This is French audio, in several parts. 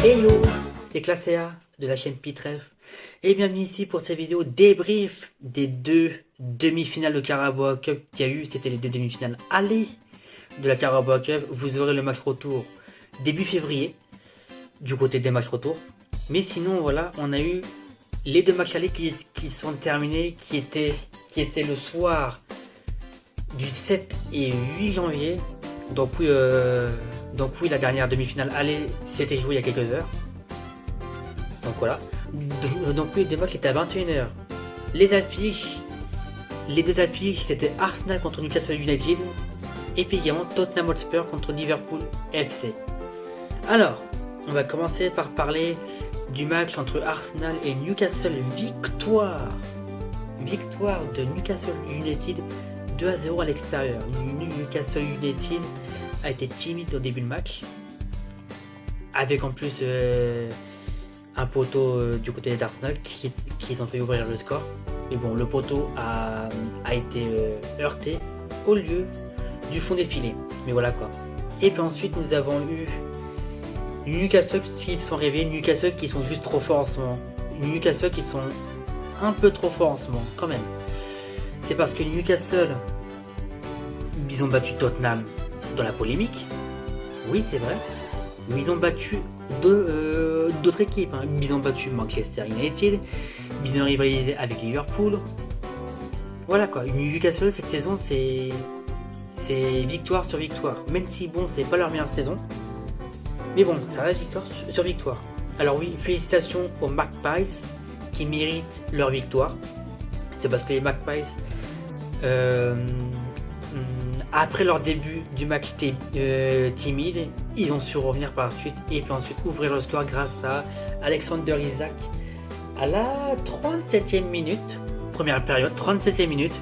Hey yo, c'est Classé A de la chaîne Pitref et bienvenue ici pour cette vidéo débrief des deux demi-finales de Carabao Cup qu'il y a eu. C'était les deux demi-finales aller de la Carabao Cup. Vous aurez le match retour début février du côté des matchs retour. Mais sinon voilà, on a eu les deux matchs aller qui sont terminés, qui étaient le soir du 7 et 8 janvier. Donc oui, la dernière demi-finale aller s'était jouée il y a quelques heures. Donc voilà. Donc oui, des matchs étaient à 21h. Les deux affiches, c'était Arsenal contre Newcastle United et puis également Tottenham Hotspur contre Liverpool FC. Alors, on va commencer par parler du match entre Arsenal et Newcastle. Victoire de Newcastle United 2-0 à l'extérieur. Newcastle United a été timide au début de match, avec en plus un poteau du côté d'Arsenal qui ont fait ouvrir le score. Mais bon, le poteau a été heurté au lieu du fond des filets. Mais voilà quoi. Et puis ensuite nous avons eu Newcastle qui se sont réveillés, Newcastle qui sont juste trop forts en ce moment. Newcastle qui sont un peu trop forts en ce moment quand même. C'est parce que Newcastle, ils ont battu Tottenham dans la polémique. Oui, c'est vrai. Mais ils ont battu d'autres équipes. Ils ont battu Manchester United. Ils ont rivalisé avec Liverpool. Voilà quoi. Newcastle cette saison, c'est victoire sur victoire. Même si bon, c'est pas leur meilleure saison. Mais bon, ça reste victoire sur victoire. Alors oui, félicitations aux Magpies qui méritent leur victoire. C'est parce que les Magpies, après leur début du match timide, ils ont su revenir par la suite et puis ensuite ouvrir le score grâce à Alexander Isak à la 37e minute, première période, 37e minute.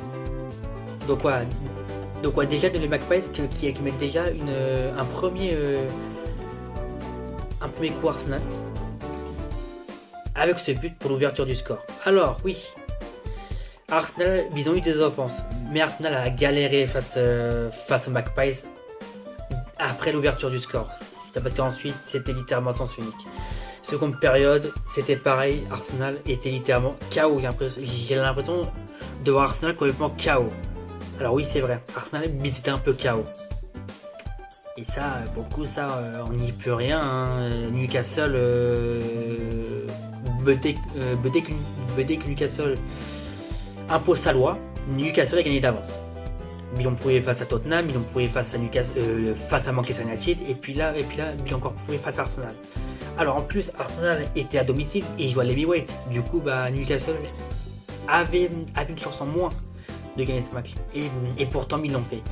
Donc quoi, déjà de les Magpies qui mettent déjà un premier coup Arsenal avec ce but pour l'ouverture du score. Alors oui, Arsenal, ils ont eu des offenses, mais Arsenal a galéré face aux Magpies après l'ouverture du score. C'est parce qu'ensuite c'était littéralement sens unique. Seconde période, c'était pareil, Arsenal était littéralement KO. J'ai l'impression de voir Arsenal complètement KO. Alors oui, c'est vrai, Arsenal ils étaient un peu KO. Et ça, beaucoup ça, on n'y peut rien. Newcastle, dès que Newcastle impose sa loi, Newcastle a gagné d'avance. Ils ont prouvé face à Tottenham, ils ont prouvé face à Manchester United, et puis là, ils ont encore prouvé face à Arsenal. Alors en plus, Arsenal était à domicile et jouait à l'heavyweight. Du coup, Newcastle avait une chance en moins de gagner ce match. Et pourtant, ils l'ont fait.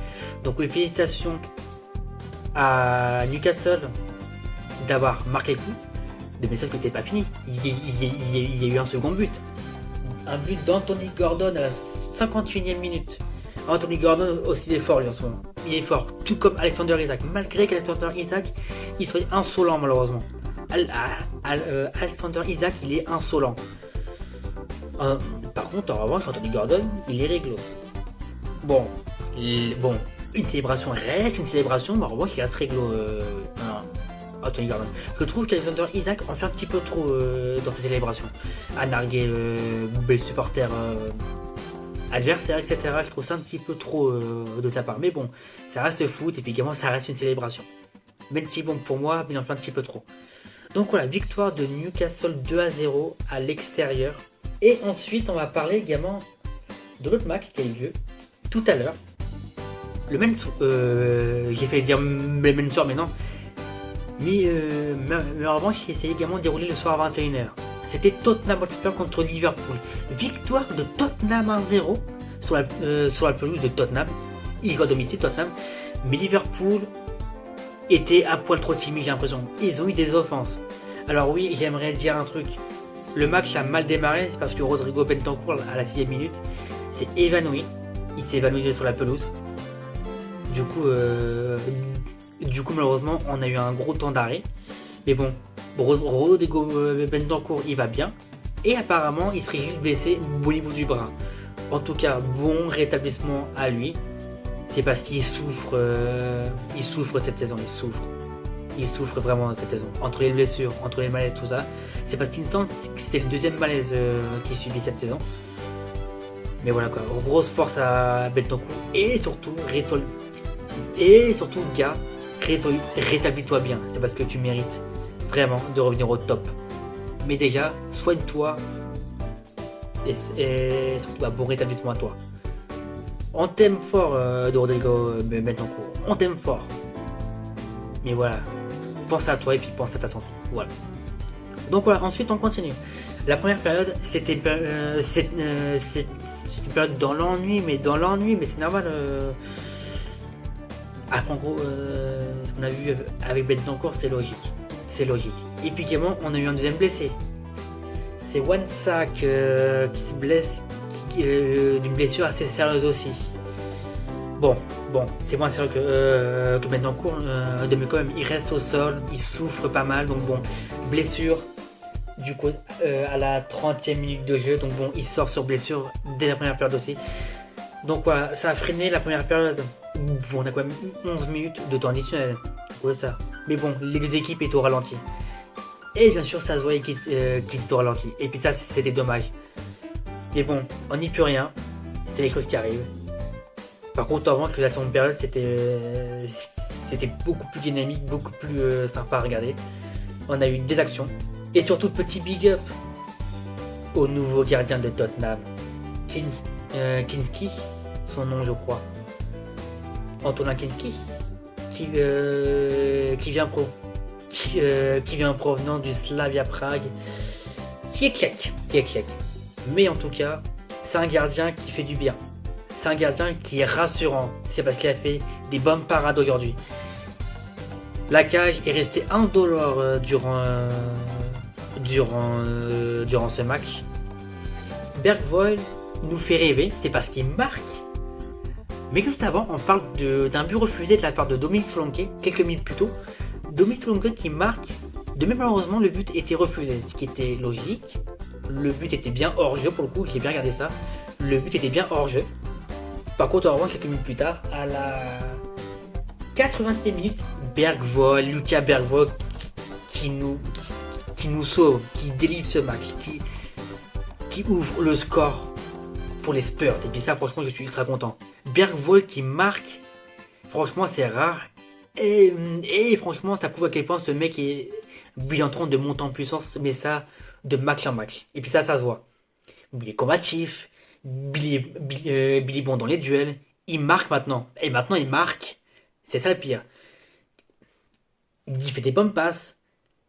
Donc félicitations à Newcastle d'avoir marqué le coup. Mais sauf que c'est pas fini. Il y a eu un second but. Un but d'Anthony Gordon à la 51e minute. Anthony Gordon aussi il est fort lui en ce moment. Il est fort, tout comme Alexander Isak. Malgré qu'Alexander Isak il soit insolent malheureusement. Alexander Isak il est insolent. Par contre en revanche Anthony Gordon il est réglo. Bon, une célébration reste une célébration, mais en revanche il reste réglo. Anthony Gordon. Je trouve qu'Alexander Isak en fait un petit peu trop dans ses célébrations. À narguer les supporters adversaires, etc. Je trouve ça un petit peu trop de sa part. Mais bon, ça reste foot et puis également ça reste une célébration. Même si bon pour moi, il en fait un petit peu trop. Donc voilà, victoire de Newcastle 2-0 à l'extérieur. Et ensuite, on va parler également de l'autre match qui a eu lieu tout à l'heure. Le même j'ai fait dire le même soir, mais non. Mais en revanche, il s'est également déroulé le soir à 21h. C'était Tottenham Hotspur contre Liverpool. Victoire de Tottenham 1-0 sur la pelouse de Tottenham. Il joue à domicile Tottenham. Mais Liverpool était un poil trop timide, j'ai l'impression. Ils ont eu des offenses. Alors oui, j'aimerais dire un truc. Le match a mal démarré, c'est parce que Rodrigo Bentancur, à la 6e minute, s'est évanoui. Il s'est évanoui sur la pelouse. Du coup, malheureusement, on a eu un gros temps d'arrêt. Mais bon, Rodrigo Bentancur, il va bien. Et apparemment, il serait juste blessé au niveau du bras. En tout cas, bon rétablissement à lui. C'est parce qu'il souffre cette saison, il il souffre vraiment cette saison. Entre les blessures, entre les malaises, tout ça. C'est parce qu'il me semble que c'était le deuxième malaise qu'il subit cette saison. Mais voilà quoi, grosse force à Bentancur. Et surtout, gars, rétablis-toi bien. C'est parce que tu mérites vraiment de revenir au top. Mais déjà, soigne-toi. Et surtout, un bon rétablissement à toi. On t'aime fort de Rodrigo Bentancur. On t'aime fort. Mais voilà, pense à toi et puis pense à ta santé. Voilà. Donc voilà, ensuite on continue. La première période, c'était une période dans l'ennui, mais c'est normal. Après, en gros, ce qu'on a vu avec Bentancur, c'est logique. C'est logique. Et puis également, on a eu un deuxième blessé. C'est Wan-Sak qui se blesse d'une blessure assez sérieuse aussi. Bon, c'est moins sérieux que Bentancur, mais quand même, il reste au sol, il souffre pas mal, donc bon, blessure, du coup, à la 30e minute de jeu, donc bon, il sort sur blessure dès la première période aussi. Donc voilà, ça a freiné la première période. Bon, on a quand même 11 minutes de temps additionnel, ouais ça. Mais bon, les deux équipes étaient au ralenti. Et bien sûr, ça se voyait qu'ils étaient au ralenti, et puis ça, c'était dommage. Mais bon, on n'y peut rien, c'est les choses qui arrivent. Par contre, avant que la seconde période, c'était beaucoup plus dynamique, beaucoup plus sympa à regarder. On a eu des actions. Et surtout, petit big up au nouveau gardien de Tottenham, Kinski, son nom je crois. Antonin Kinski, qui vient en provenance du Slavia Prague, qui est tchèque. Mais en tout cas, c'est un gardien qui fait du bien. C'est un gardien qui est rassurant. C'est parce qu'il a fait des bonnes parades aujourd'hui. La cage est restée indolore durant ce match. Bergwijn nous fait rêver, c'est parce qu'il marque. Mais juste avant, on parle d'un but refusé de la part de Dominic Solanke, quelques minutes plus tôt. Dominic Solanke qui marque. De même, malheureusement, le but était refusé, ce qui était logique. Le but était bien hors jeu pour le coup, j'ai bien regardé ça. Le but était bien hors jeu. Par contre, on revoit quelques minutes plus tard, à la 86e minute, Lucas Bergwijn qui nous sauve, qui délivre ce match, qui ouvre le score pour les Spurs. Et puis ça, franchement, je suis ultra content. Bergwijn qui marque, franchement, c'est rare. Et franchement, ça prouve à quel point ce mec est en train de monter en puissance, mais ça, de match en match. Et puis ça se voit. Il est combatif. Billy bon dans les duels, il marque maintenant, et maintenant il marque, c'est ça le pire. Il fait des bonnes passes,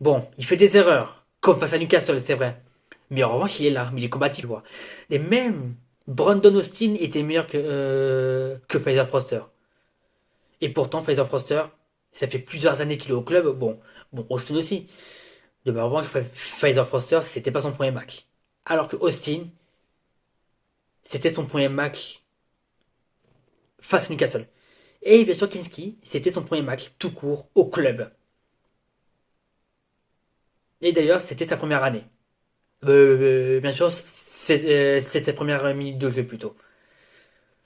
bon, il fait des erreurs, comme face à Newcastle, c'est vrai, mais en revanche il est là, mais il est combatif, quoi. Et même Brandon Austin était meilleur que Fraser Forster. Et pourtant Fraser Forster, ça fait plusieurs années qu'il est au club, bon Austin aussi. De ma revanche, Fraser Forster, c'était pas son premier match, alors que Austin, c'était son premier match face à Newcastle. Et bien sûr, Kinski, c'était son premier match tout court au club. Et d'ailleurs, c'était sa première année. Bien sûr, c'est sa première minute de jeu plutôt.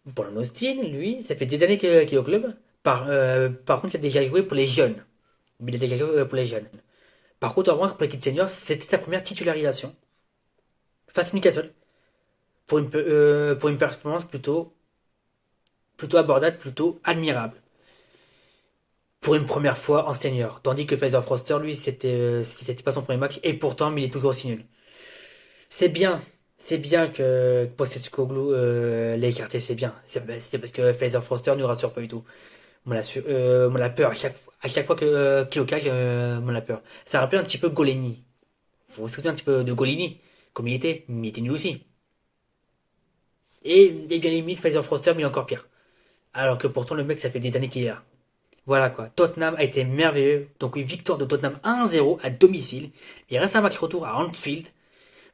Brandon Austin, lui, ça fait des années qu'il est au club. Par contre, il a déjà joué pour les jeunes. Par contre, en revanche, pour l'équipe senior, c'était sa première titularisation face à Newcastle. Pour une performance plutôt abordable, plutôt admirable. Pour une première fois en senior. Tandis que Fraser Forster, lui, c'était pas son premier match, et pourtant, mais il est toujours aussi nul. C'est bien que Postecoglou l'ait écarté, c'est bien. C'est parce que Fraser Forster ne rassure pas du tout. Moi la peur, à chaque fois qu'il est au cage, moi la peur. Ça rappelle un petit peu Goleni. Vous vous souvenez un petit peu de Goleni, comme il était, mais il était nul aussi. Et bien limite, Fraser Forster, mais il est encore pire. Alors que pourtant, le mec, ça fait des années qu'il est là. Voilà quoi. Tottenham a été merveilleux. Donc, une victoire de Tottenham 1-0 à domicile. Il reste un match retour à Anfield.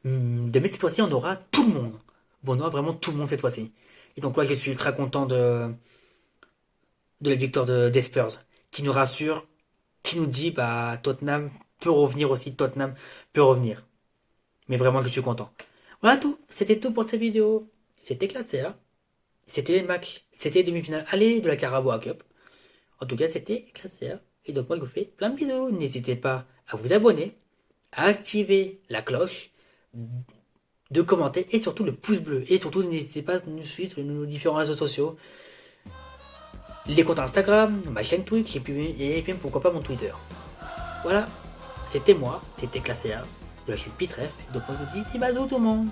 Mais cette fois-ci, on aura tout le monde. Bon, on aura vraiment tout le monde cette fois-ci. Et donc, là, je suis très content de la victoire des Spurs. Qui nous rassure. Qui nous dit, Tottenham peut revenir aussi. Tottenham peut revenir. Mais vraiment, je suis content. Voilà tout. C'était tout pour cette vidéo. C'était classé, hein. C'était les matchs, c'était les demi-finales aller de la Carabao Cup. En tout cas, c'était classé, hein. Et donc moi je vous fais plein de bisous. N'hésitez pas à vous abonner, à activer la cloche, de commenter et surtout le pouce bleu. Et surtout n'hésitez pas à nous suivre sur nos différents réseaux sociaux. Les comptes Instagram, ma chaîne Twitch et puis pourquoi pas mon Twitter. Voilà, c'était moi, c'était Classea de la chaîne Pitref. Donc moi je vous dis des bisous tout le monde.